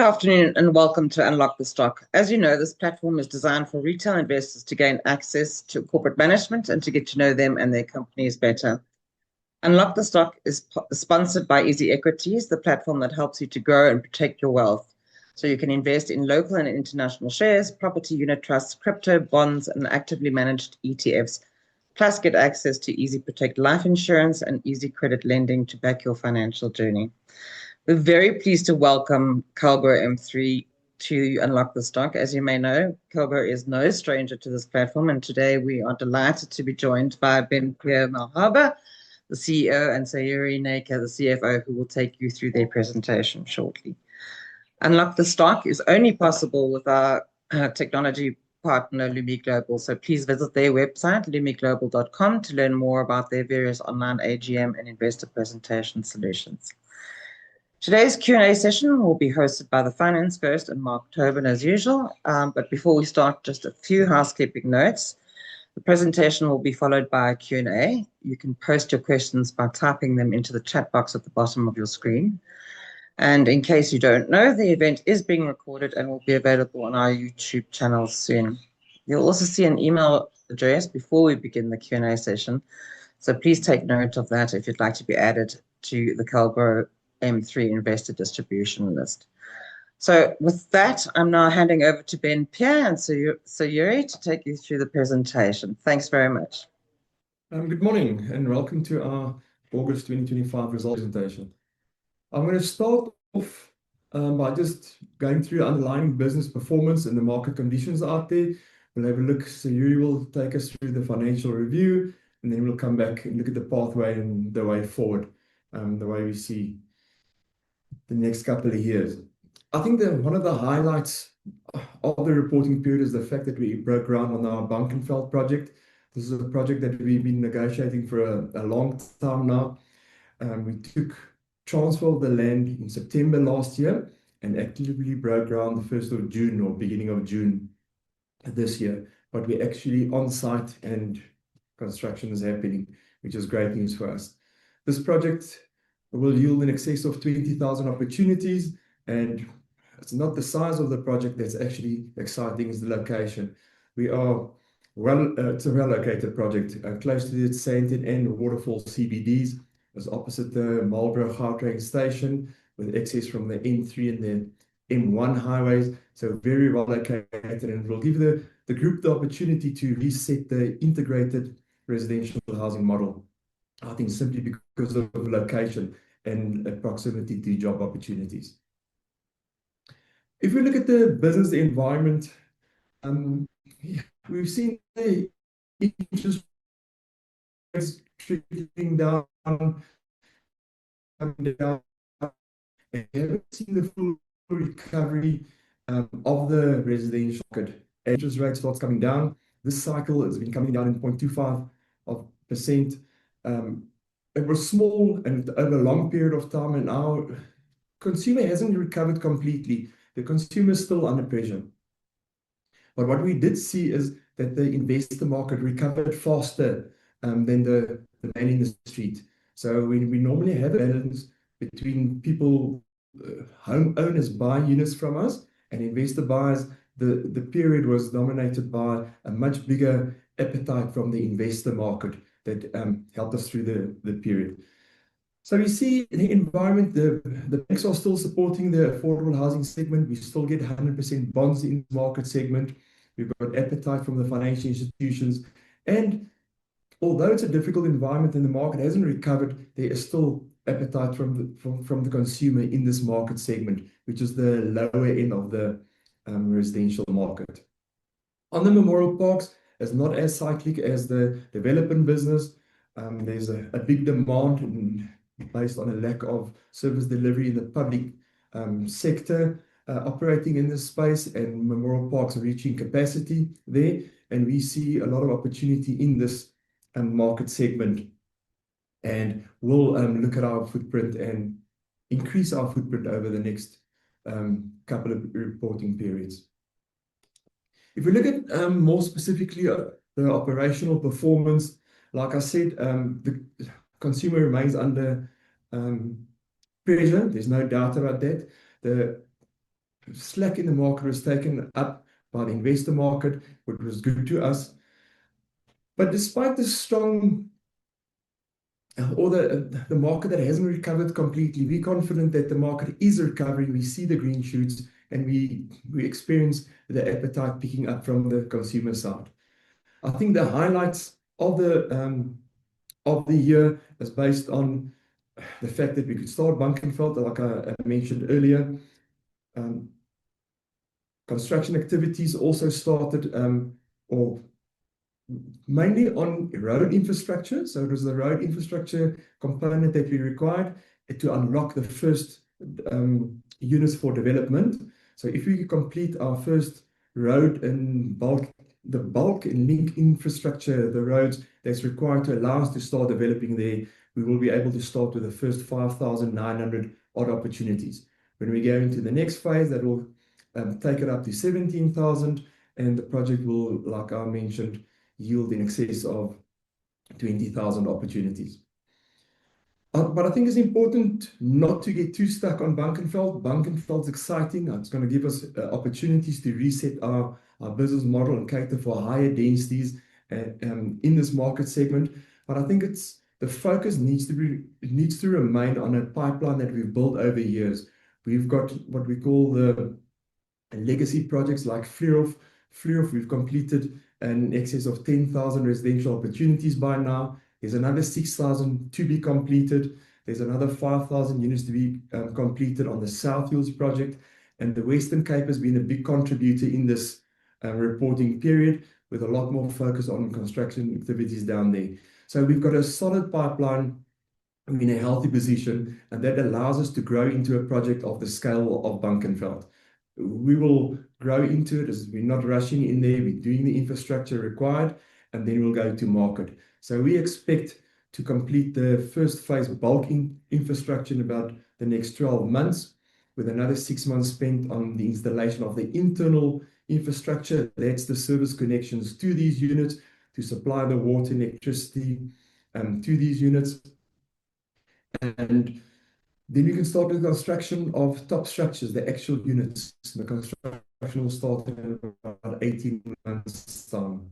afternoon and welcome to Unlock the Stock. As you know, this platform is designed for retail investors to gain access to corporate management and to get to know them and their companies better. Unlock the Stock is sponsored by Easy Equities, the platform that helps you to grow and protect your wealth. So you can invest in local and international shares, property unit trusts, crypto, bonds, and actively managed ETFs. Plus, get access to Easy Protect life insurance and Easy Credit lending to back your financial journey. We're very pleased to welcome Calgro M3 to Unlock the Stock. As you may know, Calgro is no stranger to this platform, and today we are delighted to be joined by Ben-Pierre Malherbe, the CEO, and Sayuri Naker, the CFO, who will take you through their presentation shortly. Unlock the Stock is only possible with our technology partner, Lumi Global, so please visit their website, lumiglobal.com, to learn more about their various online AGM and investor presentation solutions. Today's Q&A session will be hosted by the Finance First and Mark Tobin as usual. But before we start, just a few housekeeping notes. The presentation will be followed by a Q&A. You can post your questions by typing them into the chat box at the bottom of your screen. And in case you don't know, the event is being recorded and will be available on our YouTube channel soon. You'll also see an email address before we begin the Q&A session. So please take note of that if you'd like to be added to the Calgro M3 investor distribution list. So with that, I'm now handing over to Ben-Pierre and Sayuri to take you through the presentation. Thanks very much. Good morning and welcome to our August 2025 results presentation. I'm going to start off by just going through underlying business performance and the market conditions out there. We'll have a look. Sayuri will take us through the financial review, and then we'll come back and look at the pathway and the way forward, the way we see the next couple of years. I think that one of the highlights of the reporting period is the fact that we broke ground on our Bankenveld project. This is a project that we've been negotiating for a long time now. We took transfer of the land in September last year and actively broke ground the 1st of June or beginning of June this year. But we're actually on site and construction is happening, which is great news for us. This project will yield in excess of 20,000 opportunities, and it's not the size of the project that's actually exciting, it's the location. It's a well-located project, close to the Sandton and Waterfall CBDs. It's opposite the Marlborough Gautrain station, with access from the M3 and the M1 highways. So very well located, and it will give the group the opportunity to reset the integrated residential housing model. I think simply because of location and proximity to job opportunities. If we look at the business environment, we've seen the interest rates trickling down, and haven't seen the full recovery of the residential market. Interest rate starts coming down. This cycle has been coming down in 0.25%. It was small and over a long period of time, and our consumer hasn't recovered completely. The consumer is still under pressure. But what we did see is that the investor market recovered faster than the man in the street. So we normally have a balance between people, homeowners buy units from us, and investor buyers. The period was dominated by a much bigger appetite from the investor market that helped us through the period. So we see the environment, the banks are still supporting the affordable housing segment. We still get 100% bonds in the market segment. We've got appetite from the financial institutions. And although it's a difficult environment and the market hasn't recovered, there is still appetite from the consumer in this market segment, which is the lower end of the residential market. On the memorial parks, it's not as cyclic as the development business. There's a big demand based on a lack of service delivery in the public sector operating in this space, and memorial parks are reaching capacity there. And we see a lot of opportunity in this market segment. And we'll look at our footprint and increase our footprint over the next couple of reporting periods. If we look at more specifically the operational performance, like I said, the consumer remains under pressure. There's no doubt about that. The slack in the market was taken up by the investor market, which was good to us. But despite the strong or the market that hasn't recovered completely, we're confident that the market is recovering. We see the green shoots, and we experience the appetite picking up from the consumer side. I think the highlights of the year is based on the fact that we could start Bankenveld, like I mentioned earlier. Construction activities also started, or mainly on road infrastructure. So it was the road infrastructure component that we required to unlock the first units for development. So if we complete our first road and the bulk and link infrastructure, the roads that's required to allow us to start developing there, we will be able to start with the first 5,900 odd opportunities. When we go into the next phase, that will take it up to 17,000, and the project will, like I mentioned, yield in excess of 20,000 opportunities. But I think it's important not to get too stuck on Bankenveld. Bankenveld's exciting. It's going to give us opportunities to reset our business model and cater for higher densities in this market segment. But I think the focus needs to remain on a pipeline that we've built over years. We've got what we call the legacy projects like Vleerhof. We've completed in excess of 10,000 residential opportunities by now. There's another 6,000 to be completed. There's another 5,000 units to be completed on the South Hills project. And the Western Cape has been a big contributor in this reporting period, with a lot more focus on construction activities down there. So we've got a solid pipeline in a healthy position, and that allows us to grow into a project of the scale of Bankenveld. We will grow into it as we're not rushing in there. We're doing the infrastructure required, and then we'll go to market. So we expect to complete the first phase bulk infrastructure in about the next 12 months, with another 6 months spent on the installation of the internal infrastructure. That's the service connections to these units, to supply the water and electricity to these units. And then we can start the construction of top structures, the actual units. The construction will start in about 18 months' time.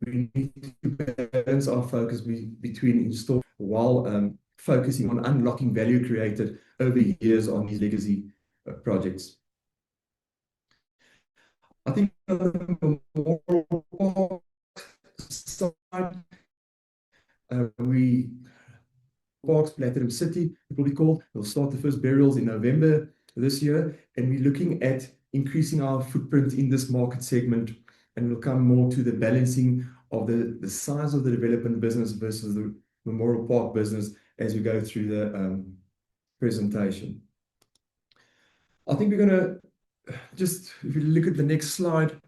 We need to balance our focus between install while focusing on unlocking value created over years on these legacy projects. I think on the Memorial side, Parks Platinum City, it will be called. We'll start the first burials in November this year, and we're looking at increasing our footprint in this market segment, and we'll come more to the balancing of the size of the development business versus the Memorial Park business as we go through the presentation. I think we're going to just, if you look at the next slide,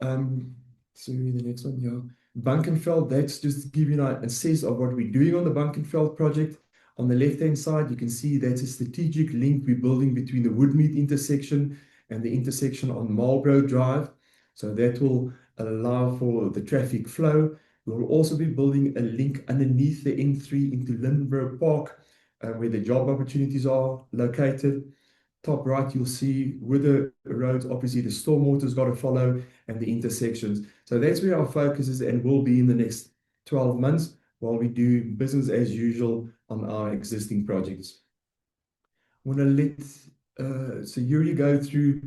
sorry, the next one, yeah. Bankenveld, that's just to give you a sense of what we're doing on the Bankenveld project. On the left-hand side, you can see that's a strategic link we're building between the Woodmead intersection and the intersection on Marlborough Drive. So that will allow for the traffic flow. We will also be building a link underneath the N3 into Lynnborough Park, where the job opportunities are located. Top right, you'll see with the roads, obviously the stormwater's got to follow, and the intersections. So that's where our focus is and will be in the next 12 months while we do business as usual on our existing projects. I want to let Sayuri go through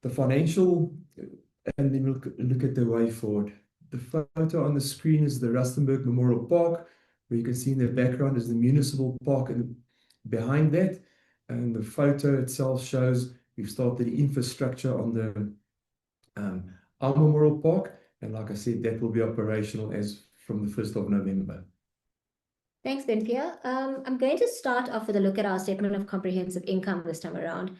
the financial, and then look at the way forward. The photo on the screen is the Rustenburg Memorial Park, where you can see in the background is the municipal park, and behind that, and the photo itself shows we've started the infrastructure on the our Memorial Park, and like I said, that will be operational as from the 1st of November. Thanks, Benpia. I'm going to start off with a look at our statement of comprehensive income this time around,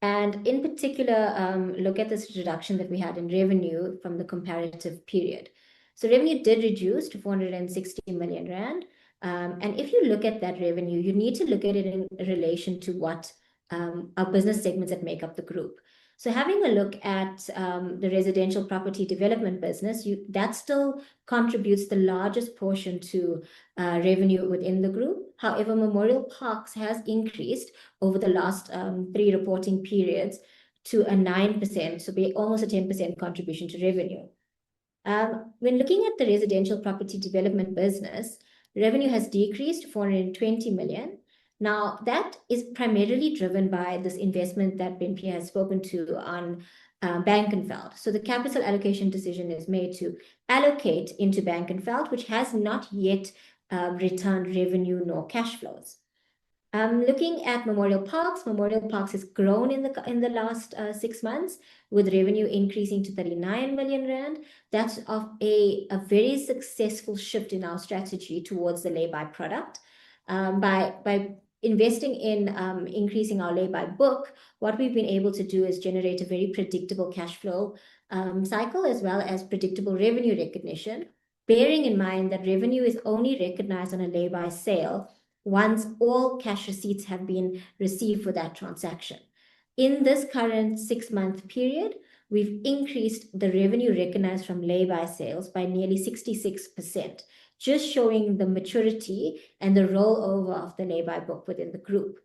and in particular, look at this reduction that we had in revenue from the comparative period. So revenue did reduce to 460 million rand. And if you look at that revenue, you need to look at it in relation to what our business segments that make up the group. So having a look at the residential property development business, that still contributes the largest portion to revenue within the group. However, Memorial Parks has increased over the last 3 reporting periods to a 9%, so be almost a 10% contribution to revenue. When looking at the residential property development business, revenue has decreased to 420 million. Now, that is primarily driven by this investment that Benpia has spoken to on Bankenveld. So the capital allocation decision is made to allocate into Bankenveld, which has not yet returned revenue nor cash flows. Looking at Memorial Parks has grown in the last 6 months, with revenue increasing to 39 million rand. That's of a very successful shift in our strategy towards the lay-by product. By investing in increasing our lay-by book, what we've been able to do is generate a very predictable cash flow cycle, as well as predictable revenue recognition, bearing in mind that revenue is only recognized on a lay-by sale once all cash receipts have been received for that transaction. In this current 6-month period, we've increased the revenue recognized from lay-by sales by nearly 66%, just showing the maturity and the rollover of the lay-by book within the group.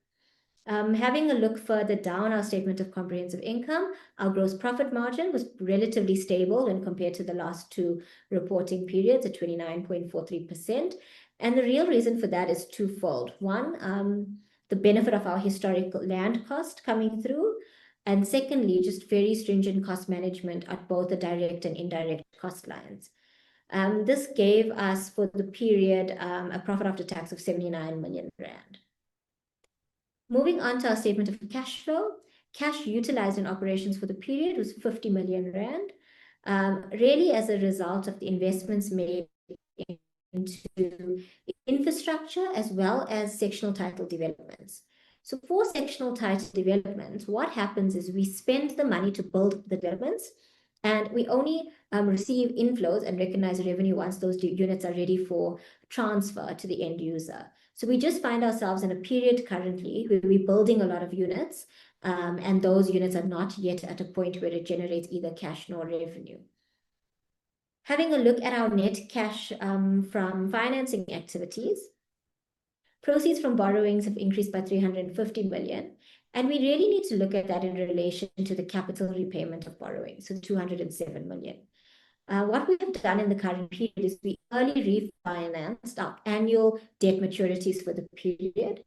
Having a look further down our statement of comprehensive income, our gross profit margin was relatively stable when compared to the last 2 reporting periods at 29.43%. And the real reason for that is twofold. One, the benefit of our historical land cost coming through. And secondly, just very stringent cost management at both the direct and indirect cost lines. This gave us for the period a profit after tax of 79 million rand. Moving on to our statement of cash flow, cash utilized in operations for the period was 50 million rand, really as a result of the investments made into infrastructure as well as sectional title developments. So for sectional title developments, what happens is we spend the money to build the developments, and we only receive inflows and recognize revenue once those units are ready for transfer to the end user. So we just find ourselves in a period currently where we're building a lot of units, and those units are not yet at a point where it generates either cash nor revenue. Having a look at our net cash from financing activities, proceeds from borrowings have increased by 350 million. And we really need to look at that in relation to the capital repayment of borrowing, so 207 million. What we have done in the current period is we early refinanced our annual debt maturities for the period.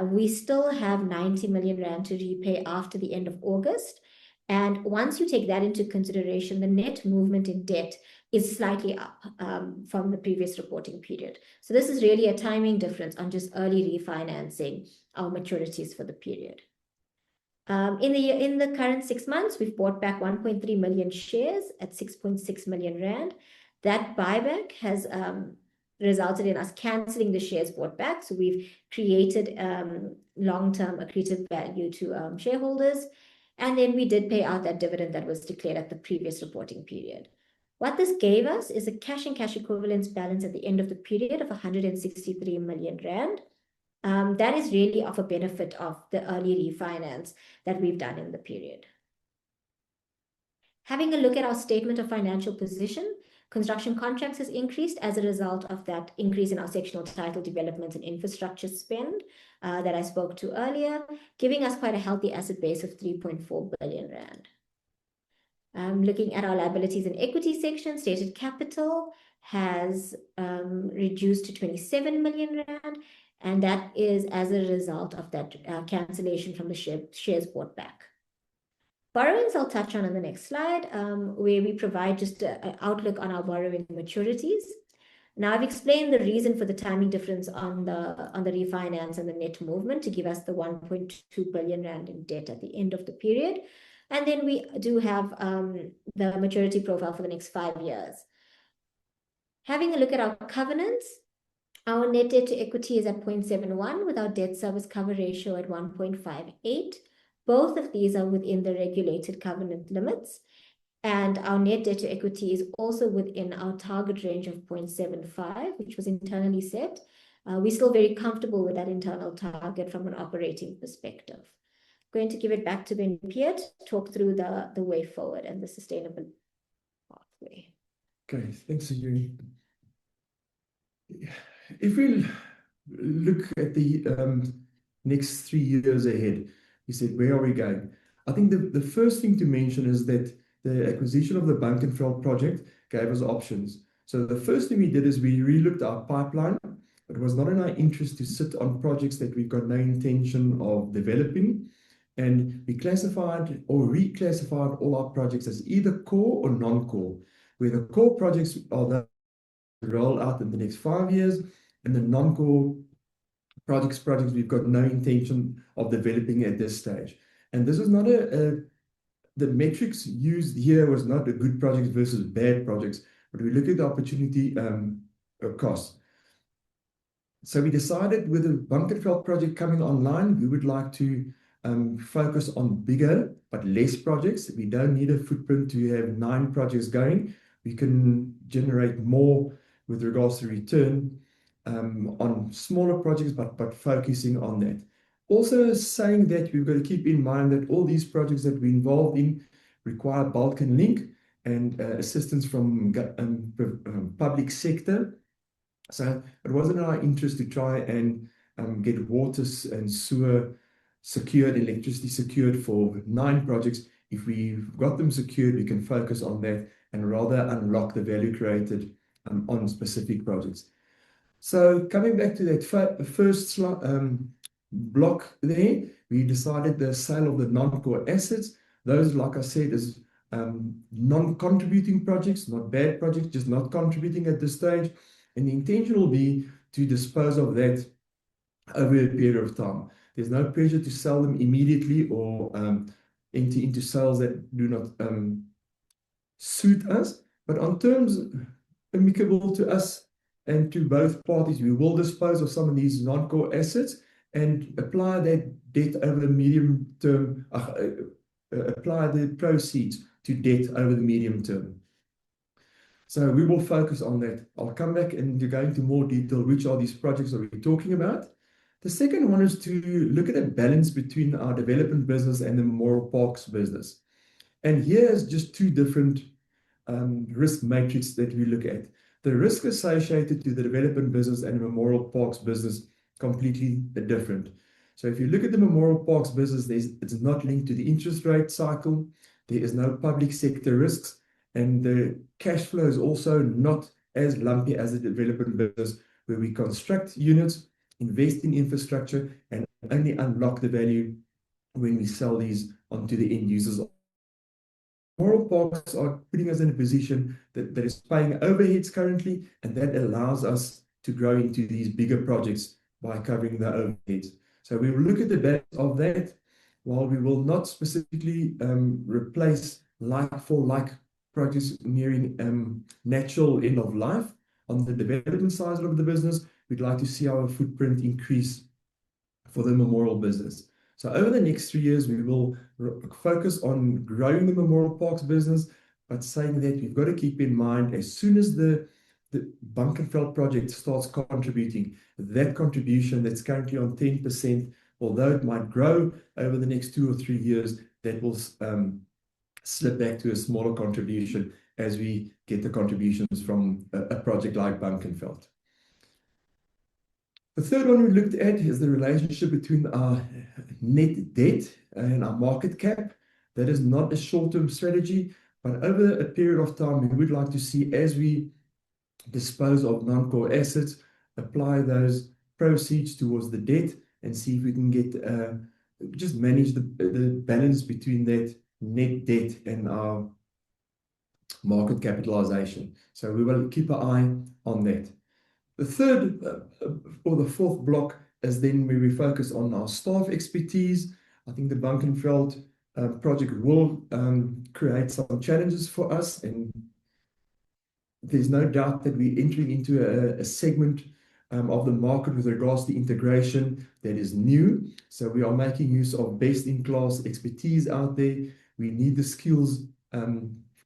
We still have 90 million rand to repay after the end of August. And once you take that into consideration, the net movement in debt is slightly up from the previous reporting period. So this is really a timing difference on just early refinancing our maturities for the period. In the current 6 months, we've bought back 1.3 million shares at 6.6 million rand. That buyback has resulted in us cancelling the shares bought back. So we've created long-term accretive value to shareholders. And then we did pay out that dividend that was declared at the previous reporting period. What this gave us is a cash and cash equivalents balance at the end of the period of 163 million rand. That is really of a benefit of the early refinance that we've done in the period. Having a look at our statement of financial position, construction contracts has increased as a result of that increase in our sectional title development and infrastructure spend that I spoke to earlier, giving us quite a healthy asset base of 3.4 billion rand. Looking at our liabilities and equity section, stated capital has reduced to 27 million rand, and that is as a result of that cancellation from the shares bought back. Borrowings I'll touch on the next slide, where we provide just an outlook on our borrowing maturities. Now, I've explained the reason for the timing difference on the refinance and the net movement to give us the 1.2 billion rand in debt at the end of the period. And then we do have the maturity profile for the next 5 years. Having a look at our covenants, our net debt to equity is at 0.71 with our debt service cover ratio at 1.58. Both of these are within the regulated covenant limits. And our net debt to equity is also within our target range of 0.75, which was internally set. We're still very comfortable with that internal target from an operating perspective. going to give it back to Ben-Pierre to talk through the way forward and the sustainable pathway. Okay, thanks, Yuri. If we look at the next 3 years ahead, you said, where are we going? I think the first thing to mention is that the acquisition of the Bankenveld project gave us options. So the first thing we did is we relooked our pipeline. It was not in our interest to sit on projects that we've got no intention of developing. And we classified or reclassified all our projects as either core or non-core, where the core projects are the roll out in the next 5 years, and the non-core projects we've got no intention of developing at this stage. And this is not the metrics used here was not a good projects versus bad projects, but we look at the opportunity cost. So we decided with the Bankenveld project coming online, we would like to focus on bigger but less projects. We don't need a footprint to have 9 projects going. We can generate more with regards to return on smaller projects, but focusing on that. Also saying that we've got to keep in mind that all these projects that we're involved in require bulk and link and assistance from public sector. So it wasn't in our interest to try and get water and sewer secured, electricity secured for 9 projects. If we've got them secured, we can focus on that and rather unlock the value created on specific projects. So coming back to that first block there, we decided the sale of the non-core assets. Those, like I said, is non-contributing projects, not bad projects, just not contributing at this stage. And the intention will be to dispose of that over a period of time. There's no pressure to sell them immediately or enter into sales that do not suit us. But on terms amicable to us and to both parties, we will dispose of some of these non-core assets and apply that debt over the medium term, apply the proceeds to debt over the medium term. So we will focus on that. I'll come back and go into more detail which are these projects that we're talking about. The second one is to look at a balance between our development business and the memorial parks business. And here's just 2 different risk matrices that we look at. The risk associated to the development business and the memorial parks business completely different. So if you look at the memorial parks business, it's not linked to the interest rate cycle. There is no public sector risks, and the cash flow is also not as lumpy as the development business, where we construct units, invest in infrastructure, and only unlock the value when we sell these onto the end users. Memorial parks are putting us in a position that is paying overheads currently, and that allows us to grow into these bigger projects by covering the overheads. So we will look at the balance of that. While we will not specifically replace like-for-like projects nearing natural end of life on the development side of the business, we'd like to see our footprint increase for the memorial business. So over the next 3 years, we will focus on growing the memorial parks business, but saying that we've got to keep in mind as soon as the Bankenveld project starts contributing, that contribution that's currently on 10%, although it might grow over the next 2 or 3 years, that will slip back to a smaller contribution as we get the contributions from a project like Bankenveld. The third one we looked at is the relationship between our net debt and our market cap. That is not a short-term strategy, but over a period of time, we would like to see, as we dispose of non-core assets, apply those proceeds towards the debt and see if we can get just manage the balance between that net debt and our market capitalization. So we will keep an eye on that. The third or the fourth block is then where we focus on our staff expertise. I think the Bankenveld project will create some challenges for us, and there's no doubt that we're entering into a segment of the market with regards to integration that is new. So we are making use of best-in-class expertise out there. We need the skills,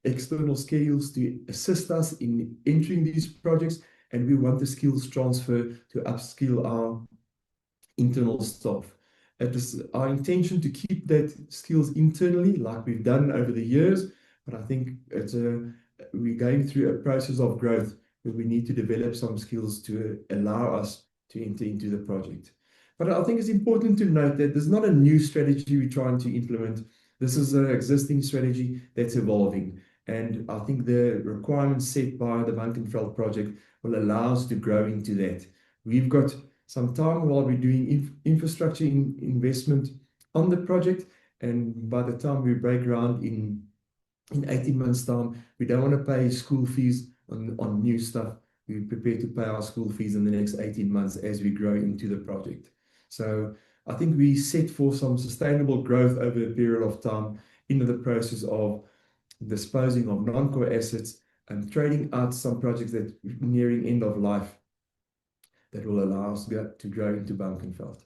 external skills to assist us in entering these projects, and we want the skills transfer to upskill our internal staff. It is our intention to keep that skills internally, like we've done over the years. But I think we're going through a process of growth where we need to develop some skills to allow us to enter into the project. But I think it's important to note that there's not a new strategy we're trying to implement. This is an existing strategy that's evolving. And I think the requirements set by the Bankenveld project will allow us to grow into that. We've got some time while we're doing infrastructure investment on the project. And by the time we break ground in 18 months' time, we don't want to pay school fees on new stuff. We're prepared to pay our school fees in the next 18 months as we grow into the project. So I think we set for some sustainable growth over a period of time into the process of disposing of non-core assets and trading out some projects that are nearing end of life that will allow us to grow into Bankenveld.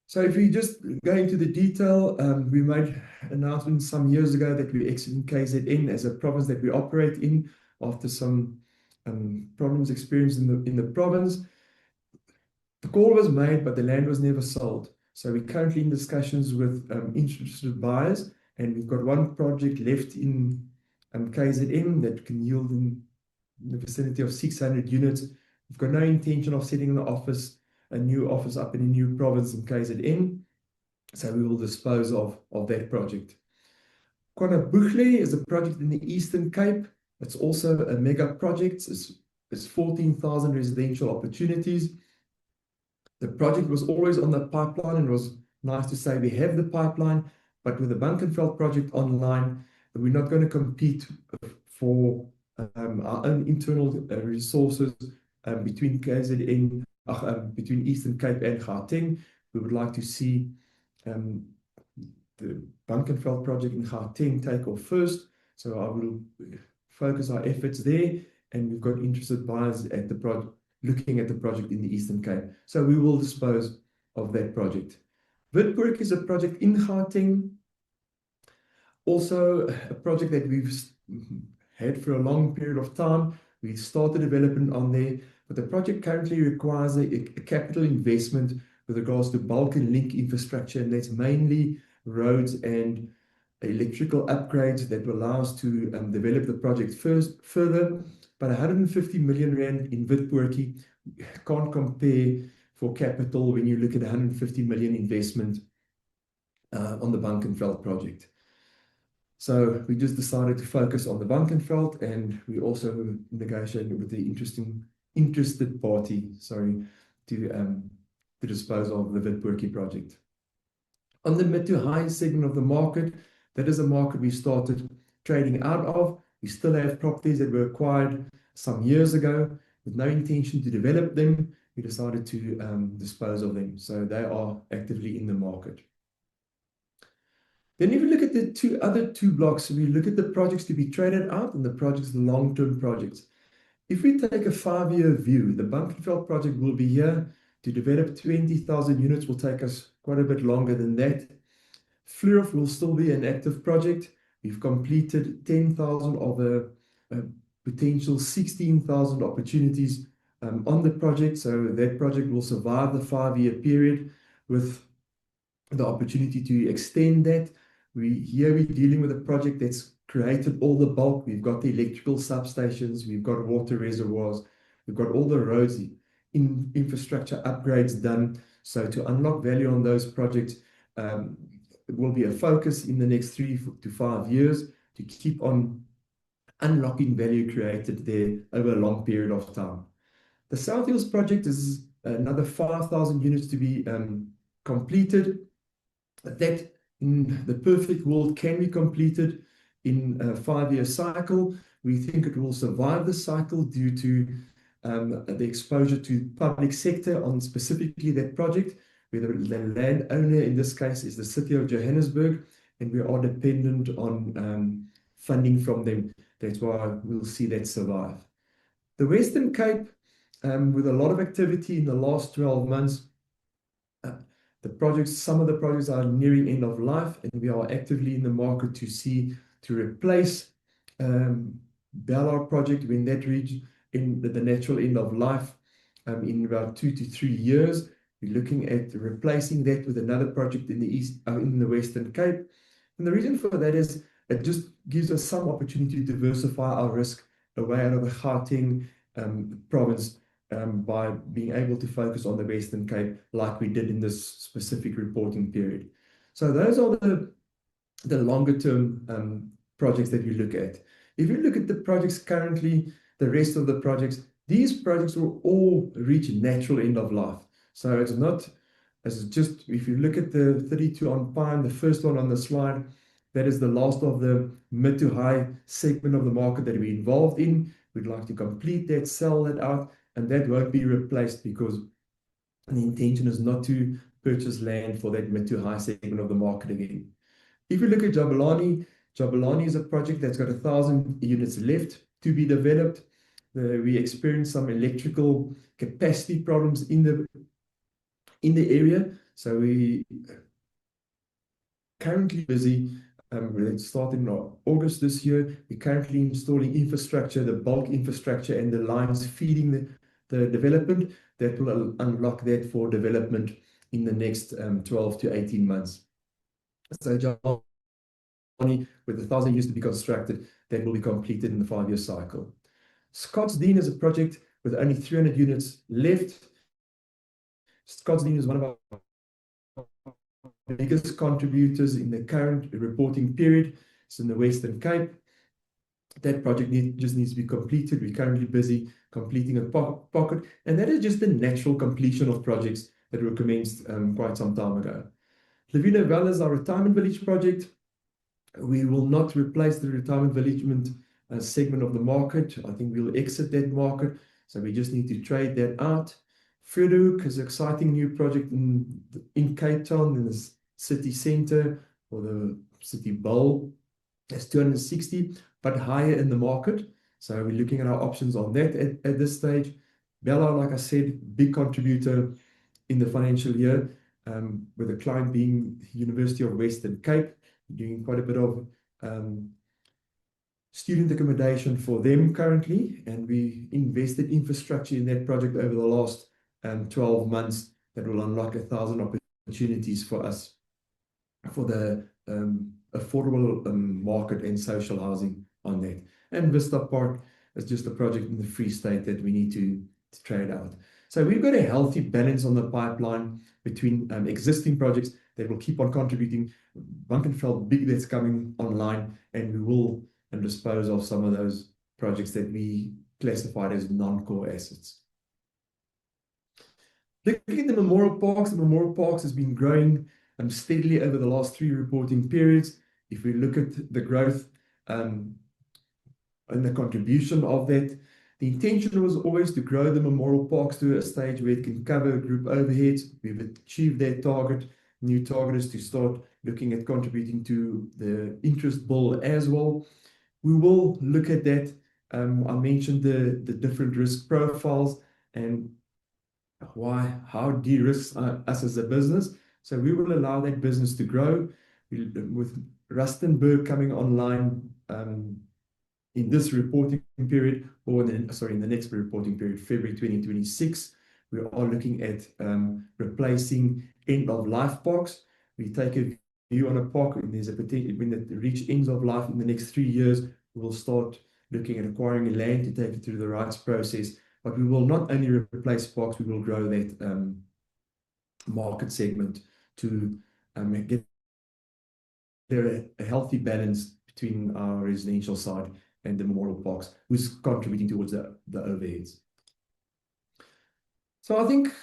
So if we just go into the detail, we made an announcement some years ago that we exited KZN as a province that we operate in after some problems experienced in the province. The call was made, but the land was never sold. So we're currently in discussions with interested buyers, and we've got one project left in KZN that can yield in the vicinity of 600 units. We've got no intention of setting a new office up in a new province in KZN. So we will dispose of that project. Kwanabughle is a project in the Eastern Cape. It's also a mega project. It's 14,000 residential opportunities. The project was always on the pipeline, and it was nice to say we have the pipeline, but with the Bankenveld project online, we're not going to compete for our own internal resources between KZN, between Eastern Cape and Gauteng. We would like to see the Bankenveld project in Gauteng take off first. So I will focus our efforts there, and we've got interested buyers at the project, looking at the project in the Eastern Cape. So we will dispose of that project. Witpoortjie is a project in Gauteng, also a project that we've had for a long period of time. We started development on there, but the project currently requires a capital investment with regards to bulk and link infrastructure, and that's mainly roads and electrical upgrades that will allow us to develop the project further. But 150 million rand in Witpoortjie can't compare for capital when you look at 150 million investment on the Bankenveld project. So we just decided to focus on the Bankenveld, and we also negotiated with the interested party, to dispose of the Witpoortjie project. On the mid to high segment of the market, that is a market we started trading out of. We still have properties that were acquired some years ago with no intention to develop them. We decided to dispose of them. So they are actively in the market. Then if you look at the other two blocks, we look at the projects to be traded out and the projects, the long-term projects. If we take a 5-year view, the Bankenveld project will be here. To develop 20,000 units will take us quite a bit longer than that. Fleurhof will still be an active project. We've completed 10,000 of a potential 16,000 opportunities on the project. So that project will survive the 5-year period with the opportunity to extend that. Here we're dealing with a project that's created all the bulk. We've got the electrical substations, we've got water reservoirs, we've got all the roads, infrastructure upgrades done. So to unlock value on those projects, it will be a focus in the next 3 to 5 years to keep on unlocking value created there over a long period of time. The South Hills project is another 5,000 units to be completed. That in the perfect world can be completed in a 5-year cycle. We think it will survive the cycle due to the exposure to public sector on specifically that project, where the landowner in this case is the city of Johannesburg, and we are dependent on funding from them. That's why we'll see that survive. The Western Cape, with a lot of activity in the last 12 months, some of the projects are nearing end of life, and we are actively in the market to replace Ballard project when that reaches in the natural end of life in about 2 to 3 years. We're looking at replacing that with another project in the Western Cape. And the reason for that is it just gives us some opportunity to diversify our risk away out of the Gauteng province by being able to focus on the Western Cape like we did in this specific reporting period. So those are the longer term projects that we look at. If you look at the projects currently, the rest of the projects, these projects will all reach natural end of life. So it's not as just, if you look at the 32 on Pine, the first one on the slide, that is the last of the mid to high segment of the market that we're involved in. We'd like to complete that, sell that out, and that won't be replaced because the intention is not to purchase land for that mid to high segment of the market again. If you look at Jabulani, Jabulani is a project that's got 1,000 units left to be developed. We experienced some electrical capacity problems in the area, so we currently busy. It started in August this year. We're currently installing infrastructure, the bulk infrastructure, and the lines feeding the development that will unlock that for development in the next 12 to 18 months. So Jabulani, with 1,000 units to be constructed, that will be completed in the 5-year cycle. Scottsdene is a project with only 300 units left. Scottsdene is one of our biggest contributors in the current reporting period. It's in the Western Cape. That project just needs to be completed. We're currently busy completing a pocket, and that is just the natural completion of projects that were commenced quite some time ago. Lavina Vale is our retirement village project. We will not replace the retirement village segment of the market. I think we'll exit that market, so we just need to trade that out. Frederick is an exciting new project in Cape Town, in the city centre, or the city bowl. It's 260, but higher in the market. So we're looking at our options on that at this stage. Bella, like I said, big contributor in the financial year, with the client being University of Western Cape, doing quite a bit of student accommodation for them currently, and we invested infrastructure in that project over the last 12 months that will unlock 1,000 opportunities for us for the affordable market and social housing on that. And Vista Park is just a project in the Free State that we need to trade out. So we've got a healthy balance on the pipeline between existing projects that will keep on contributing, Bunkenveld big that's coming online, and we will dispose of some of those projects that we classified as non-core assets. Looking at the Memorial Parks has been growing steadily over the last 3 reporting periods. If we look at the growth and the contribution of that, the intention was always to grow the Memorial Parks to a stage where it can cover group overheads. We've achieved that target. New target is to start looking at contributing to the interest bill as well. We will look at that. I mentioned the different risk profiles and how de-risk us as a business. So we will allow that business to grow. With Rustenburg coming online in this reporting period, or in the next reporting period, February 2026, we are looking at replacing end-of-life parks. We take a view on a park, and there's a potential when it reaches ends of life in the next 3 years, we will start looking at acquiring land to take it through the rights process. But we will not only replace parks, we will grow that market segment to get a healthy balance between our residential side and the Memorial Parks, who's contributing towards the overheads. So I think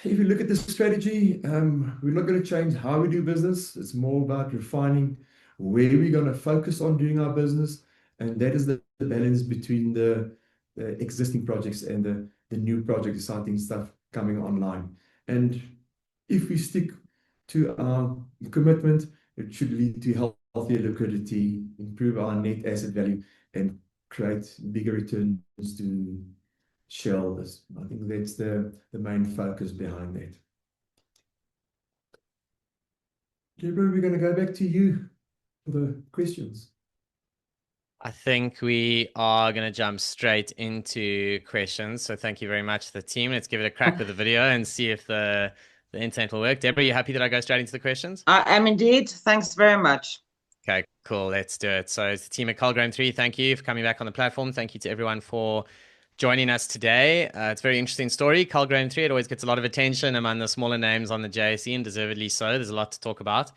if you look at the strategy, we're not going to change how we do business. It's more about refining where we're going to focus on doing our business, and that is the balance between the existing projects and the new project, exciting stuff coming online. And if we stick to our commitment, it should lead to healthier liquidity, improve our net asset value, and create bigger returns to shareholders. I think that's the main focus behind that. Deborah, we're going to go back to you for the questions. I think we are going to jump straight into questions. So thank you very much to the team. Let's give it a crack with the video and see if the the internet will work. Deborah, you happy that I go straight into the questions? I am indeed. Thanks very much. Okay, cool. Let's do it. So, it's the team at Calgro M3. Thank you for coming back on the platform. Thank you to everyone for joining us today. It's a very interesting story. Calgro M3, it always gets a lot of attention among the smaller names on the JSE, and deservedly so. There's a lot to talk about.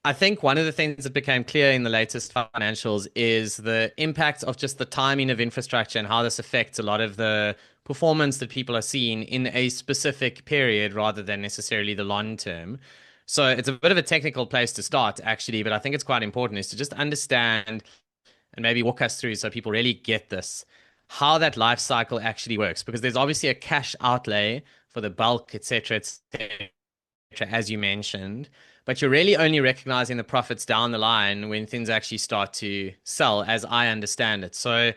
I think one of the things that became clear in the latest financials is the impact of just the timing of infrastructure and how this affects a lot of the performance that people are seeing in a specific period rather than necessarily the long term. So it's a bit of a technical place to start, actually, but I think it's quite important is to just understand and maybe walk us through so people really get this, how that life cycle actually works. Because there's obviously a cash outlay for the bulk, etc., as you mentioned, but you're really only recognizing the profits down the line when things actually start to sell, as I understand it. So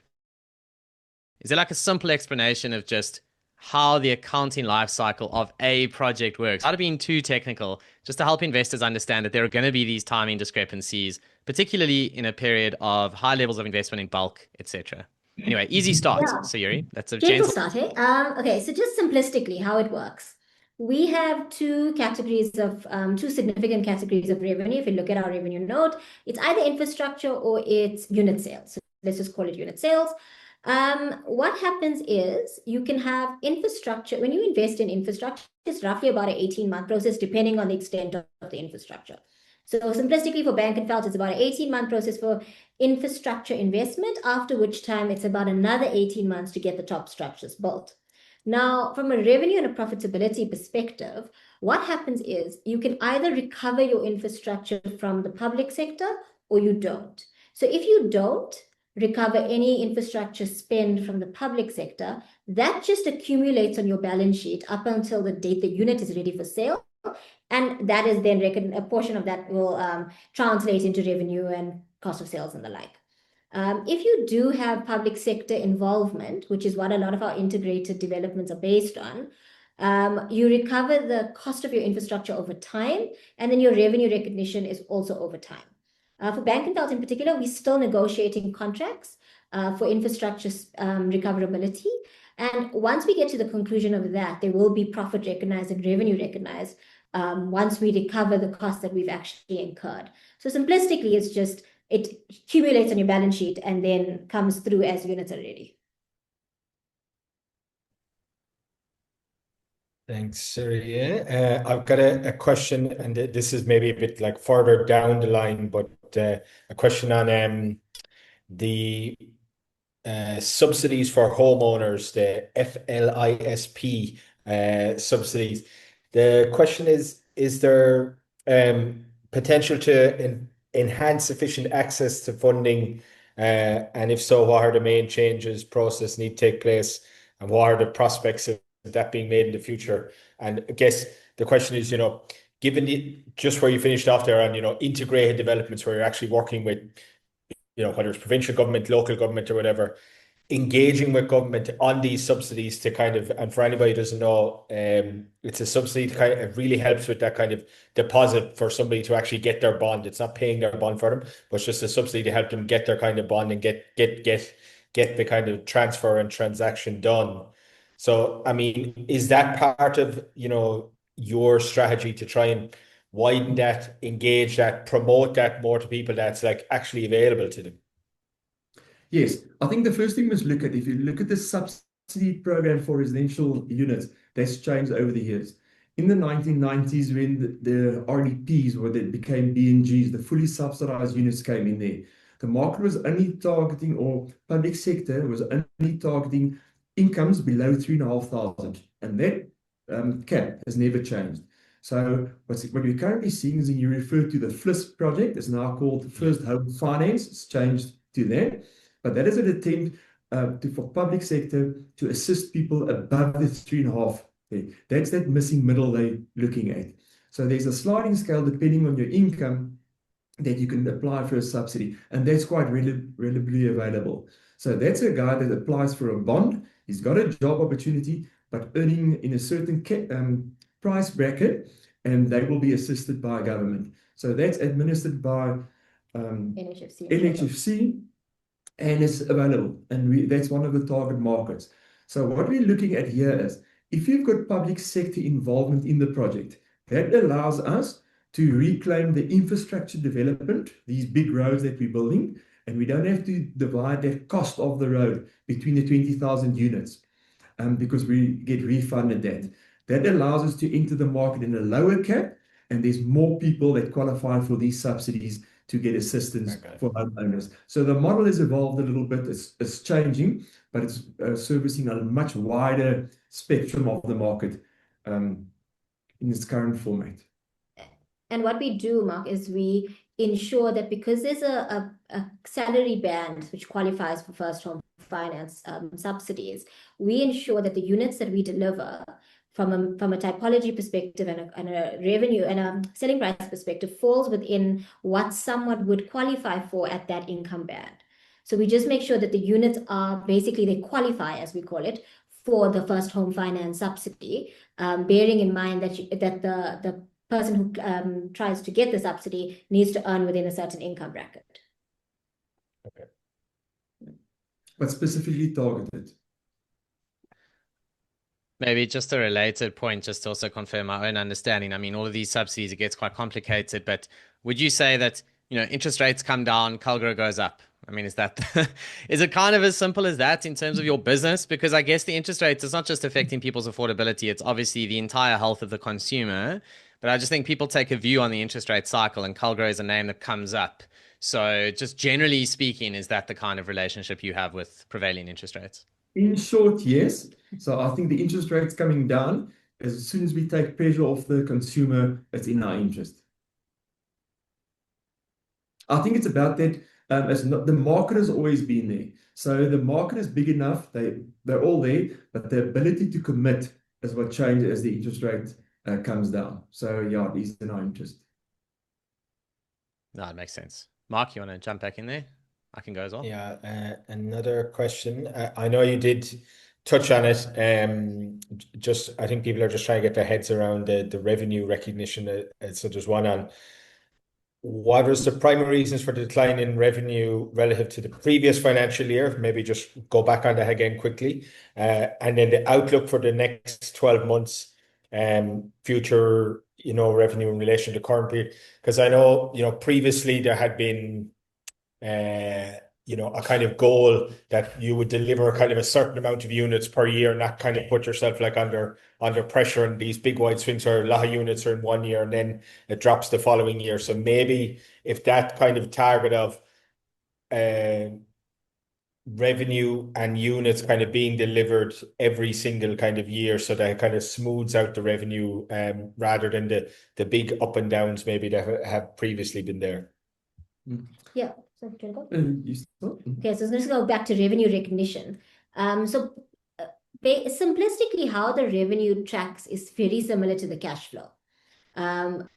is there like a simple explanation of just how the accounting life cycle of a project works, without being too technical, just to help investors understand that there are going to be these timing discrepancies, particularly in a period of high levels of investment in bulk, etc. Anyway, easy start. Yeah. So Yuri, that's a Gentle gentle start, hey? Okay, so just simplistically, how it works. We have two significant categories of revenue. If you look at our revenue note, it's either infrastructure or it's unit sales. So let's just call it unit sales. What happens is you can have infrastructure. When you invest in infrastructure, it's roughly about an 18-month process, depending on the extent of the infrastructure. So simplistically for Bankenveld, it's about an 18-month process for infrastructure investment, after which time it's about another 18 months to get the top structures built. Now, from a revenue and a profitability perspective, what happens is you can either recover your infrastructure from the public sector or you don't. So if you don't recover any infrastructure spend from the public sector, that just accumulates on your balance sheet up until the date the unit is ready for sale. And that is then a portion of that will translate into revenue and cost of sales and the like. If you do have public sector involvement, which is what a lot of our integrated developments are based on, you recover the cost of your infrastructure over time, and then your revenue recognition is also over time. For Bankenveld in particular, we're still negotiating contracts for infrastructure recoverability. And once we get to the conclusion of that, there will be profit recognized and revenue recognized once we recover the costs that we've actually incurred. So simplistically, it's just it accumulates on your balance sheet and then comes through as units are ready. Thanks, Siri. I've got a question, and this is maybe a bit like further down the line, but a question on the subsidies for homeowners, the FLISP subsidies. The question is there potential to enhance efficient access to funding? And if so, what are the main changes process need to take place? And what are the prospects of that being made in the future? And I guess the question is, given just where you finished off there on, integrated developments where you're actually working with, whether it's provincial government, local government or whatever, engaging with government on these subsidies to kind of, and for anybody who doesn't know, it's a subsidy to kind of, it really helps with that kind of deposit for somebody to actually get their bond. It's not paying their bond for them, but it's just a subsidy to help them get their kind of bond and get the kind of transfer and transaction done. So, I mean, is that part of, your strategy to try and widen that, engage that, promote that more to people that's like actually available to them? Yes, I think the first thing we must look at, if you look at the subsidy program for residential units, that's changed over the years. In the 1990s, when the RDPs, or they became BNGs, the fully subsidized units came in there. The market was only targeting, or public sector was only targeting incomes below 3,500, and that cap has never changed. So what we're currently seeing is, you refer to the FLISP project, it's now called the First Home Finance, it's changed to that. But that is an attempt for public sector to assist people above the 3.5. That's that missing middle they're looking at. So there's a sliding scale depending on your income that you can apply for a subsidy, and that's quite readily available. So that's a guy that applies for a bond. He's got a job opportunity, but earning in a certain price bracket, and they will be assisted by government. So that's administered by NHFC. And it's available, and that's one of the target markets. So what we're looking at here is, if you've got public sector involvement in the project, That allows us to reclaim the infrastructure development, these big roads that we're building, and we don't have to divide the cost of the road between the 20,000 units because we get refunded that. That allows us to enter the market in a lower cap, and there's more people that qualify for these subsidies to get assistance for homeowners. So the model has evolved a little bit. It's changing, but it's servicing a much wider spectrum of the market in its current format. And what we do, Mark, is we ensure that because there's a salary band which qualifies for first home finance subsidies, we ensure that the units that we deliver from a typology perspective and a revenue and a selling price perspective falls within what someone would qualify for at that income band. So we just make sure that the units are basically, they qualify, as we call it, for the first home finance subsidy, bearing in mind that the person who tries to get the subsidy needs to earn within a certain income bracket. Okay. But specifically targeted. Maybe just a related point, just to also confirm my own understanding. I mean, all of these subsidies, it gets quite complicated, but would you say that, interest rates come down, Calgro goes up? I mean, is it kind of as simple as that in terms of your business? Because I guess the interest rates, it's not just affecting people's affordability, it's obviously the entire health of the consumer. But I just think people take a view on the interest rate cycle, and Calgro is a name that comes up. So just generally speaking, is that the kind of relationship you have with prevailing interest rates? In short, yes. So I think the interest rates coming down, as soon as we take pressure off the consumer, it's in our interest. I think it's about that. The market has always been there. So the market is big enough, they're all there, but the ability to commit is what changes as the interest rate comes down. So yeah, it is in our interest. No, it makes sense. Mark, you want to jump back in there? I can go as well. Yeah, another question. I know you did touch on it. I think people are just trying to get their heads around the revenue recognition. So there's one on what was the primary reasons for the decline in revenue relative to the previous financial year? Maybe just go back on that again quickly. And then the outlook for the next 12 months, future, revenue in relation to current period. Because I know, previously there had been a kind of goal that you would deliver kind of a certain amount of units per year, and that kind of put yourself like under pressure, and these big wide swings are a lot of units are in one year and then it drops the following year. So maybe if that kind of target of revenue and units kind of being delivered every single kind of year, so that it kind of smooths out the revenue rather than the big up and downs maybe that have previously been there. Yeah. So, okay, so Mm-hmm. let's go back to revenue recognition. Simplistically, how the revenue tracks is very similar to the cash flow.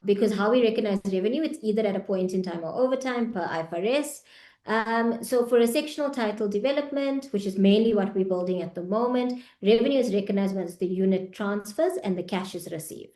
Because how we recognize revenue, it's either at a point in time or over time per IFRS. So for a sectional title development, which is mainly what we're building at the moment, revenue is recognized once the unit transfers and the cash is received.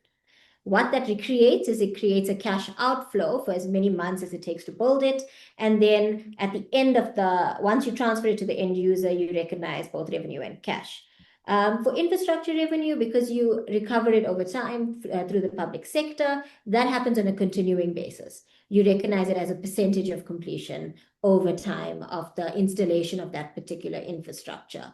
What that creates is it creates a cash outflow for as many months as it takes to build it. And then at the end of once you transfer it to the end user, you recognize both revenue and cash. For infrastructure revenue, because you recover it over time through the public sector, that happens on a continuing basis. You recognize it as a percentage of completion over time of the installation of that particular infrastructure.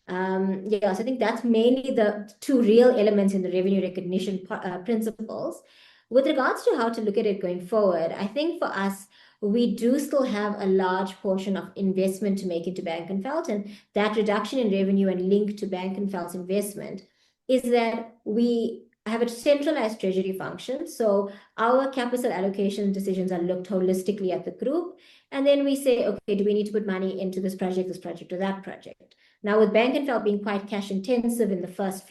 So I think that's mainly the two real elements in the revenue recognition principles. With regards to how to look at it going forward, I think for us, we do still have a large portion of investment to make into Bankenveld, and that reduction in revenue and link to Bankenveld's investment is that we have a centralized treasury function. So our capital allocation decisions are looked holistically at the group, and then we say, okay, do we need to put money into this project, or that project? Now, with Bankenveld being quite cash intensive in the first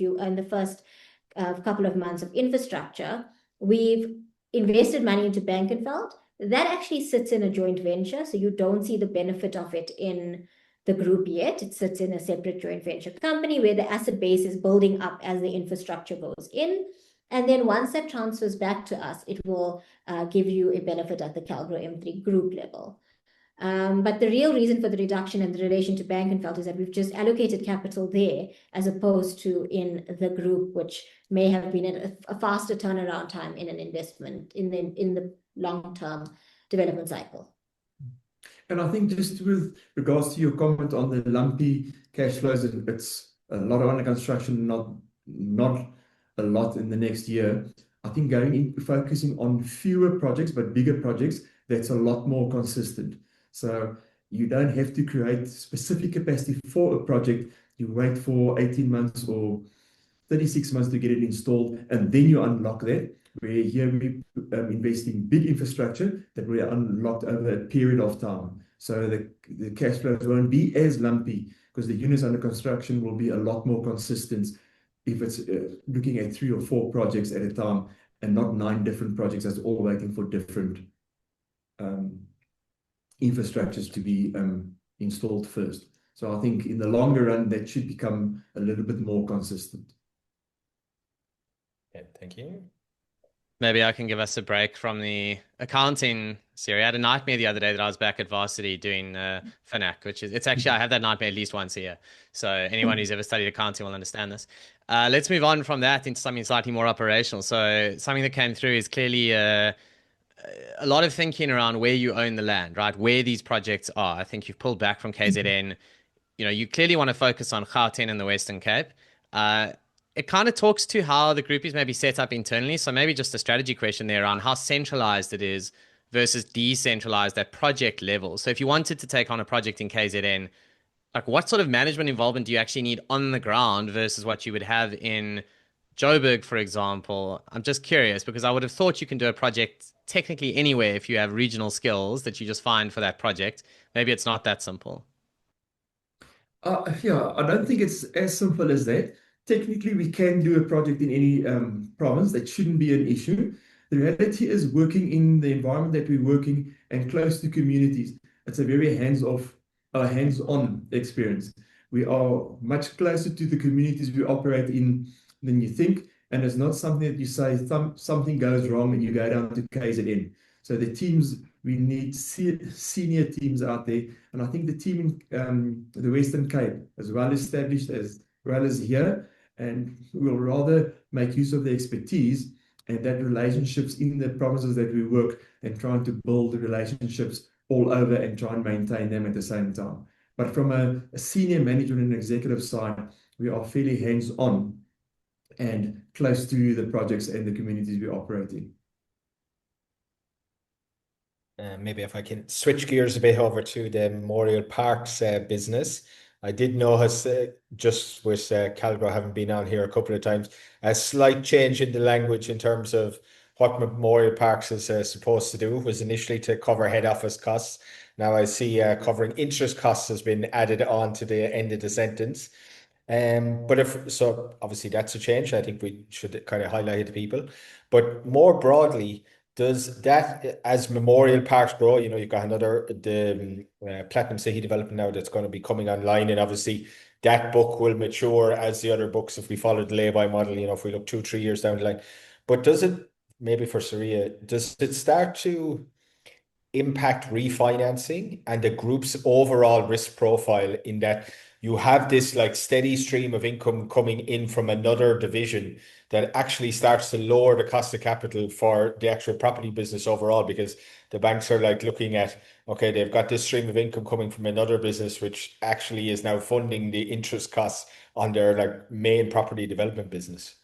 couple of months of infrastructure, we've invested money into Bankenveld. That actually sits in a joint venture, so you don't see the benefit of it in the group yet. It sits in a separate joint venture company where the asset base is building up as the infrastructure goes in. And then once that transfers back to us, it will give you a benefit at the Calgro M3 group level. But the real reason for the reduction in the relation to Bankenveld is that we've just allocated capital there as opposed to in the group, which may have been a faster turnaround time in an investment in the long-term development cycle. And I think just with regards to your comment on the lumpy cash flows, it's a lot under construction, not a lot in the next year. I think focusing on fewer projects but bigger projects, that's a lot more consistent. So you don't have to create specific capacity for a project. You wait for 18 months or 36 months to get it installed, and then you unlock that. Where here we invest in big infrastructure that we unlocked over a period of time. So the cash flows won't be as lumpy because the units under construction will be a lot more consistent if it's looking at 3 or 4 projects at a time and not 9 different projects that's all waiting for different infrastructures to be installed first. So I think in the longer run, that should become a little bit more consistent. Yeah, thank you. Maybe I can give us a break from the accounting series. I had a nightmare the other day that I was back at varsity doing FINAC, which is, it's actually, I have that nightmare at least once a year. So anyone who's ever studied accounting will understand this. Let's move on from that into something slightly more operational. So something that came through is clearly a lot of thinking around where you own the land, right? Where these projects are. I think you've pulled back from KZN. You know, you clearly want to focus on Gauteng and the Western Cape. It kind of talks to how the group is maybe set up internally. So maybe just a strategy question there around how centralized it is versus decentralized at project level. So if you wanted to take on a project in KZN, like what sort of management involvement do you actually need on the ground versus what you would have in Joburg, for example? I'm just curious because I would have thought you can do a project technically anywhere if you have regional skills that you just find for that project. Maybe it's not that simple. Yeah, I don't think it's as simple as that. Technically, we can do a project in any province. That shouldn't be an issue. The reality is working in the environment that we're working and close to communities. It's a very hands-on experience. We are much closer to the communities we operate in than you think. And it's not something that you say something goes wrong and you go down to KZN. So the teams, we need senior teams out there. And I think the team in the Western Cape is well established as well as here. And we'll rather make use of the expertise and that relationships in the provinces that we work and trying to build the relationships all over and try and maintain them at the same time. But from a senior management and executive side, we are fairly hands-on and close to the projects and the communities we operate in. Maybe if I can switch gears a bit over to the Memorial Parks business. I did notice just with Calgro having been on here a couple of times, a slight change in the language in terms of what Memorial Parks is supposed to do. It was initially to cover head office costs. Now I see covering interest costs has been added on to the end of the sentence. But so obviously that's a change. I think we should kind of highlight it to people. But more broadly, does that, as Memorial Parks grow, you know, you've got the Platinum City development now that's going to be coming online, and obviously that book will mature as the other books if we follow the lay-by model, you know, if we look 2-3 years down the line. But does it, maybe for Saria, does it start to impact refinancing and the group's overall risk profile in that you have this like steady stream of income coming in from another division that actually starts to lower the cost of capital for the actual property business overall, because the banks are like looking at, okay, they've got this stream of income coming from another business, which actually is now funding the interest costs on their like main property development business.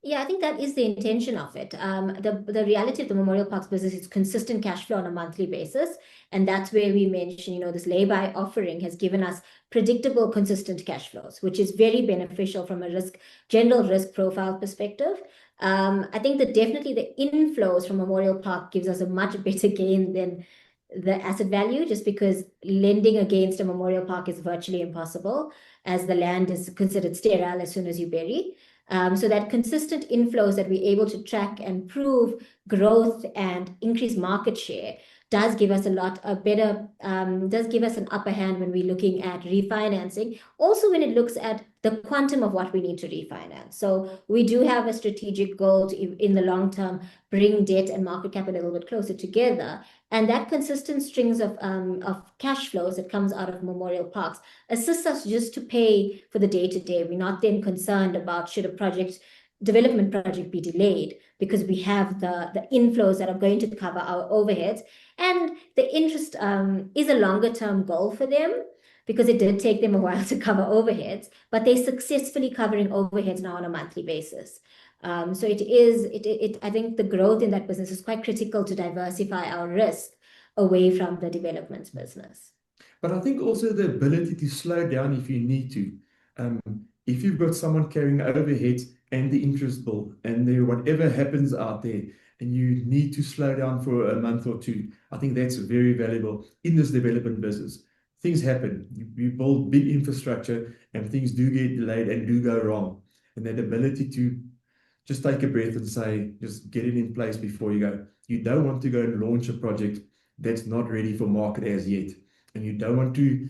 Yeah, I think that is the intention of it. The reality of the Memorial Parks business is consistent cash flow on a monthly basis. And that's where we mention, you know, this lay-by offering has given us predictable, consistent cash flows, which is very beneficial from a general risk profile perspective. I think that definitely the inflows from Memorial Park gives us a much better gain than the asset value, just because lending against a Memorial Park is virtually impossible, as the land is considered sterile as soon as you bury. So that consistent inflows that we're able to track and prove growth and increase market share does give us does give us an upper hand when we're looking at refinancing. Also, when it looks at the quantum of what we need to refinance. So we do have a strategic goal to, in the long term, bring debt and market capital a little bit closer together And that consistent strings of cash flows that comes out of memorial parks assists us just to pay for the day-to-day. We're not then concerned about should a development project be delayed, because we have the inflows that are going to cover our overheads. And the interest is a longer term goal for them, because it did take them a while to cover overheads, but they're successfully covering overheads now on a monthly basis. So I think the growth in that business is quite critical to diversify our risk away from the developments business. But I think also the ability to slow down if you need to. If you've got someone carrying overheads and the interest bill, and there whatever happens out there, and you need to slow down for a month or two, I think that's very valuable in this development business. Things happen. You build big infrastructure, and things do get delayed and do go wrong. And that ability to just take a breath and say, just get it in place before you go. You don't want to go and launch a project that's not ready for market as yet. And you don't want to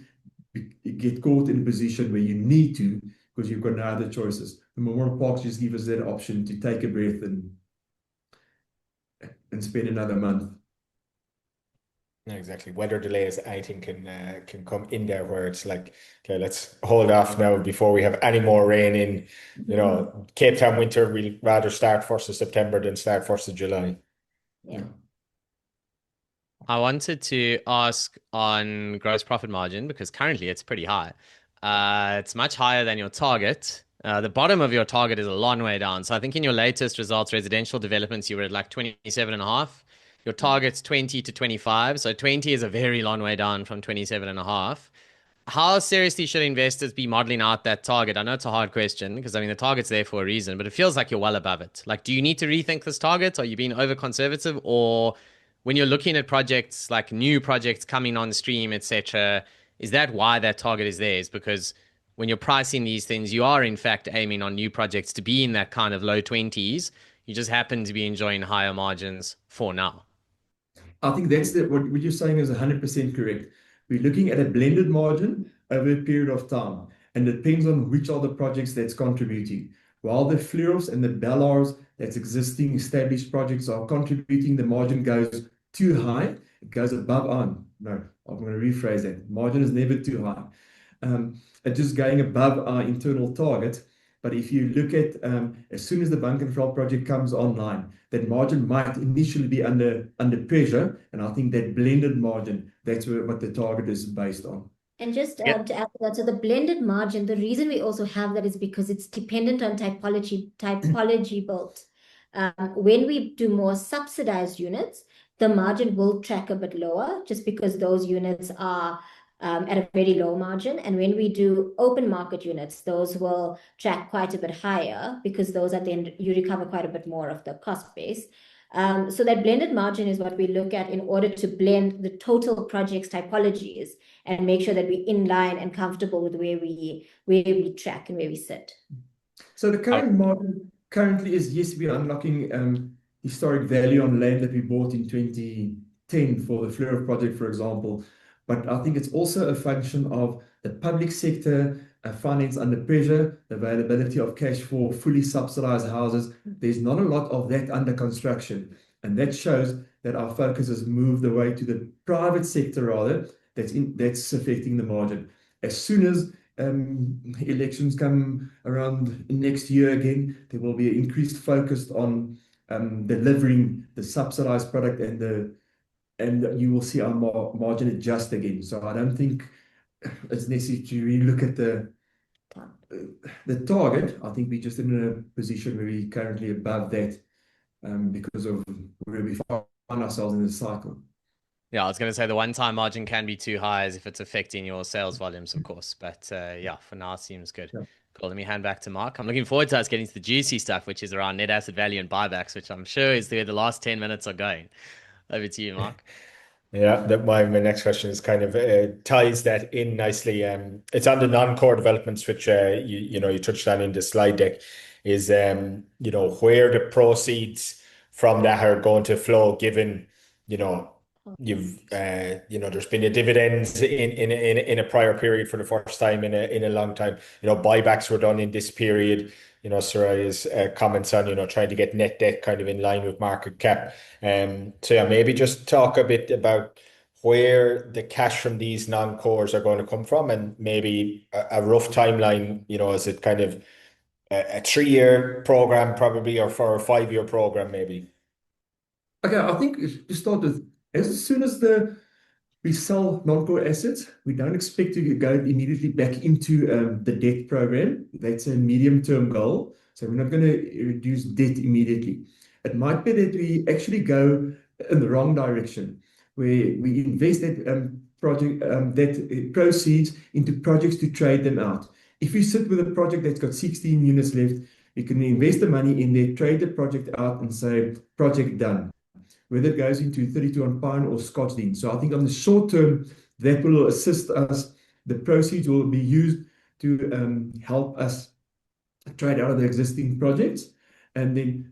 get caught in a position where you need to, because you've got no other choices. The memorial parks just give us that option to take a breath and spend another month. Exactly. Weather delays, anything can come in there where it's like, okay, let's hold off now before we have any more rain in, Cape Town winter. We'll rather start 1st of September than start 1st of July. Yeah. I wanted to ask on gross profit margin, because currently it's pretty high. It's much higher than your target. The bottom of your target is a long way down. So I think in your latest results, residential developments, you were at like 27.5. Your target's 20 to 25. So 20 is a very long way down from 27.5. How seriously should investors be modeling out that target? I know it's a hard question, because I mean, the target's there for a reason, but it feels like you're well above it. Like, do you need to rethink this target? Are you being over conservative? Or when you're looking at projects, like new projects coming on stream, etc., is that why that target is there? Is because when you're pricing these things, you are in fact aiming on new projects to be in that kind of low 20s. You just happen to be enjoying higher margins for now. I think that's what you're saying is 100% correct. We're looking at a blended margin over a period of time, and it depends on which are the projects that's contributing. While the Fleurus and the Bellars, that's existing established projects, are contributing, the margin goes too high. It goes above on. No, I'm going to rephrase that. Margin is never too high. It's just going above our internal target. But if you look at as soon as the Bunkenveld project comes online, that margin might initially be under pressure, and I think that blended margin, that's what the target is based on. And just to add to that, so the blended margin, the reason we also have that is because it's dependent on typology built. When we do more subsidized units, the margin will track a bit lower, just because those units are at a very low margin. And when we do open market units, those will track quite a bit higher, because those are then you recover quite a bit more of the cost base. So that blended margin is what we look at in order to blend the total project's typologies and make sure that we're in line and comfortable with where we track and where we sit. So the current margin currently is, yes, we're unlocking historic value on land that we bought in 2010 for the Fleur project, for example. But I think it's also a function of the public sector finance under pressure, the availability of cash for fully subsidized houses. There's not a lot of that under construction. And that shows that our focus has moved away to the private sector, rather, that's affecting the margin. As soon as elections come around next year again, there will be an increased focus on delivering the subsidized product, and you will see our margin adjust again. So I don't think it's necessary to really look at the target. I think we're just in a position where we're currently above that because of where we find ourselves in the cycle. Yeah, I was going to say the one-time margin can be too high as if it's affecting your sales volumes, of course. But yeah, for now, it seems good. Yeah. Cool. Let me hand back to Mark. I'm looking forward to us getting to the juicy stuff, which is around net asset value and buybacks, which I'm sure is where the last 10 minutes are going. Over to you, Mark. Yeah, my next question is kind of ties that in nicely. It's on the non-core developments, which you touched on in the slide deck, is where the proceeds from that are going to flow, given you've there's been a dividends in a prior period for the first time in a long time. Buybacks were done in this period. Soraya's comments on, trying to get net debt kind of in line with market cap. So yeah, maybe just talk a bit about where the cash from these non-cores are going to come from, and maybe a rough timeline, is it kind of a 3-year program probably, or for a 5-year program maybe? Okay, I think to start with, as soon as we sell non-core assets, we don't expect to go immediately back into the debt program. That's a medium-term goal. So we're not going to reduce debt immediately. It might be that we actually go in the wrong direction, where we invest that proceeds into projects to trade them out. If you sit with a project that's got 16 units left, you can invest the money in there, trade the project out, and say, project done. Whether it goes into 32 on Pine or Scottsdene. So I think on the short term, that will assist us. The proceeds will be used to help us trade out of the existing projects. And then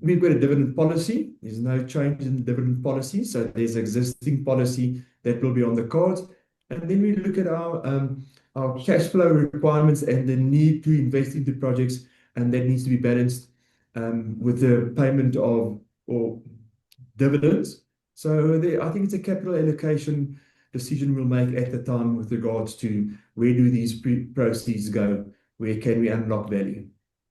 we've got a dividend policy. There's no change in the dividend policy. So there's existing policy that will be on the cards. And then we look at our cash flow requirements and the need to invest into projects. And that needs to be balanced with the payment of dividends. So I think it's a capital allocation decision we'll make at the time with regards to where do these proceeds go, where can we unlock value.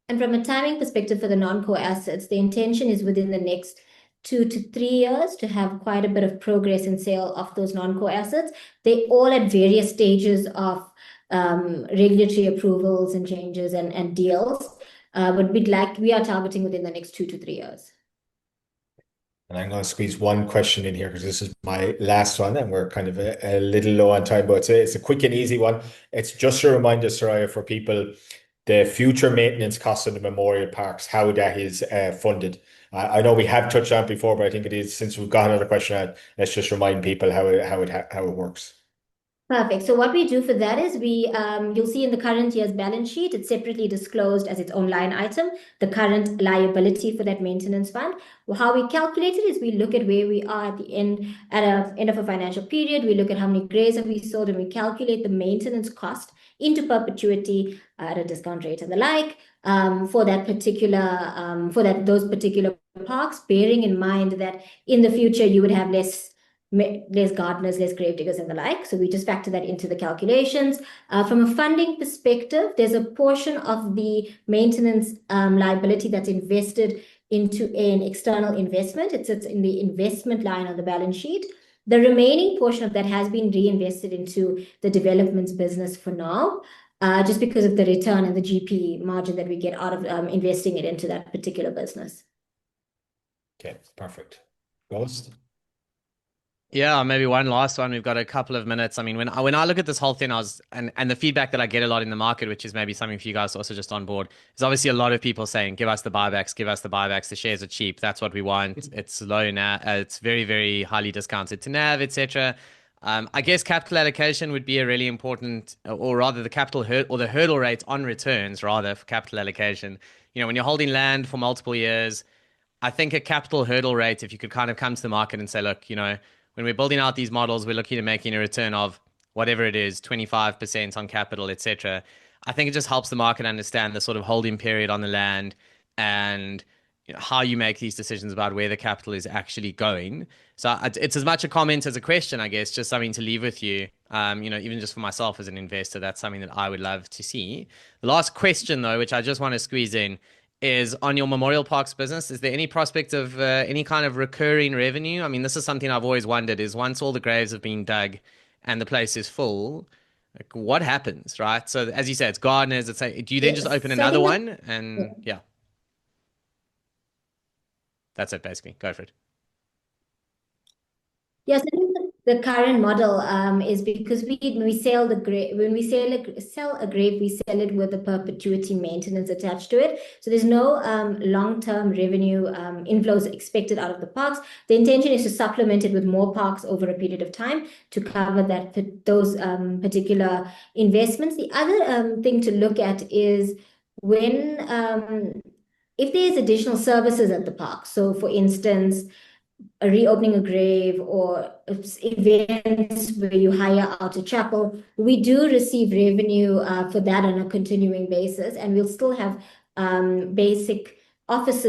And from a timing perspective for the non-core assets, the intention is within the next 2 to 3 years to have quite a bit of progress in sale of those non-core assets. They're all at various stages of regulatory approvals and changes and deals. But we are targeting within the next 2 to 3 years. And I'm going to squeeze one question in here because this is my last one, and we're kind of a little low on time, but it's a quick and easy one. It's just a reminder, Soraya, for people, the future maintenance costs in the memorial parks, how that is funded. I know we have touched on it before, but I think it is, since we've got another question out, let's just remind people how it works. Perfect. So what we do for that is you'll see in the current year's balance sheet, it's separately disclosed as its own line item, the current liability for that maintenance fund. Well, how we calculate it is we look at where we are at the end of a financial period. We look at how many grays have we sold, and we calculate the maintenance cost into perpetuity at a discount rate and the like for that particular those particular parks, bearing in mind that in the future you would have less gardeners, less grave diggers and the like. So we just factor that into the calculations. From a funding perspective, there's a portion of the maintenance liability that's invested into an external investment. It sits in the investment line on the balance sheet. The remaining portion of that has been reinvested into the developments business for now, just because of the return and the GP margin that we get out of investing it into that particular business. Okay, perfect. Ghost? Yeah, maybe one last one. We've got a couple of minutes. I mean, when I look at this whole thing, and the feedback that I get a lot in the market, which is maybe something for you guys also just on board, is obviously a lot of people saying, give us the buybacks, give us the buybacks. The shares are cheap. That's what we want. It's low now. It's very, very highly discounted to NAV, etc. I guess capital allocation would be a really important, or rather the the hurdle rate on returns rather for capital allocation. When you're holding land for multiple years, I think a capital hurdle rate, if you could kind of come to the market and say, look, when we're building out these models, we're looking at making a return of whatever it is, 25% on capital, etc. I think it just helps the market understand the sort of holding period on the land and how you make these decisions about where the capital is actually going. So it's as much a comment as a question, I guess, just something to leave with you. Even just for myself as an investor, that's something that I would love to see. The last question, though, which I just want to squeeze in, is on your memorial parks business, is there any prospect of any kind of recurring revenue? I mean, this is something I've always wondered, is once all the graves have been dug and the place is full, like, what happens, right? So as you said, it's gardeners. Do you then just open another one? And yeah. That's it, basically. Go for it. Yes, I think the current model is because when we sell a grave, we sell it with a perpetuity maintenance attached to it. So there's no long-term revenue inflows expected out of the parks. The intention is to supplement it with more parks over a period of time to cover those particular investments. The other thing to look at is if there's additional services at the park. So for instance, reopening a grave or events where you hire out a chapel, we do receive revenue for that on a continuing basis, and we'll still have basic office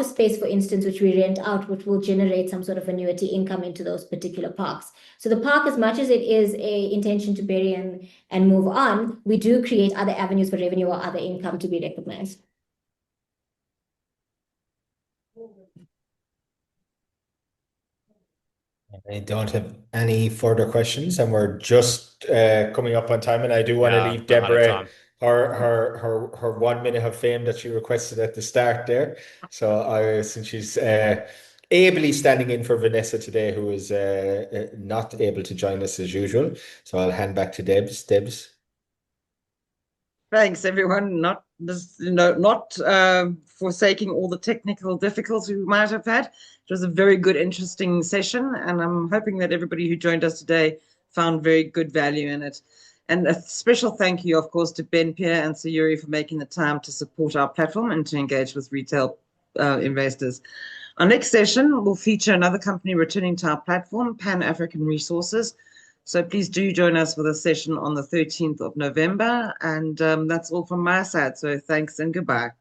space, for instance, which we rent out, which will generate some sort of annuity income into those particular parks. So the park, as much as it is a intention to bury and move on, we do create other avenues for revenue or other income to be recognized. I don't have any further questions, and we're just coming up on time. And I do want to leave we're out of Deborah time. her 1 minute of fame that she requested at the start there. So since she's ably standing in for Vanessa today, who is not able to join us as usual. So I'll hand back to Debs. Debs. Thanks, everyone. Not forsaking all the technical difficulties we might have had. It was a very good, interesting session, and I'm hoping that everybody who joined us today found very good value in it. And a special thank you, of course, to Ben, Pierre, and Sayuri for making the time to support our platform and to engage with retail investors. Our next session will feature another company returning to our platform, Pan African Resources. So please do join us for the session on the 13th of November. And that's all from my side. So thanks and goodbye.